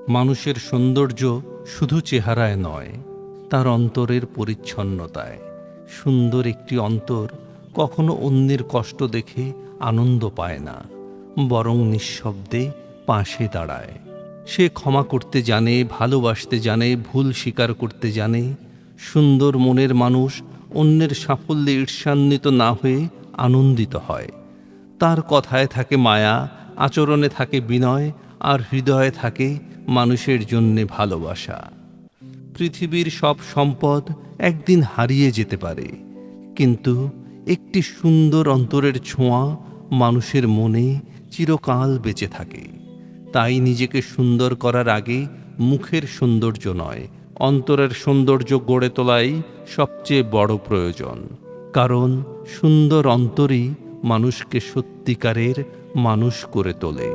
মানুষের সৌন্দর্য শুধু চেহারায় নয়, তার অন্তরের পরিচ্ছন্নতায়। সুন্দর একটি অন্তর কখনো অন্যের কষ্ট দেখে আনন্দ পায় না, বরং নিঃশব্দে পাশে দাঁড়ায়। সে ক্ষমা করতে জানে, ভালোবাসতে জানে, ভুল স্বীকার করতে জানে। সুন্দর মনের মানুষ অন্যের সাফল্যে ঈর্ষান্বিত না হয়ে আনন্দিত হয়। তার কথায় থাকে মায়া, আচরণে থাকে বিনয়, আর হৃদয়ে থাকে মানুষের জন্যে ভালোবাসা। পৃথিবীর সব সম্পদ একদিন হারিয়ে যেতে পারে, কিন্তু একটি সুন্দর অন্তরের ছোঁয়া মানুষের মনে চিরকাল বেঁচে থাকে। তাই নিজেকে সুন্দর করার আগে মুখের সৌন্দর্য নয়, অন্তরের সৌন্দর্য গড়ে তোলাই সবচেয়ে বড় প্রয়োজন। কারণ সুন্দর অন্তরই মানুষকে সত্যিকারের মানুষ করে তোলে।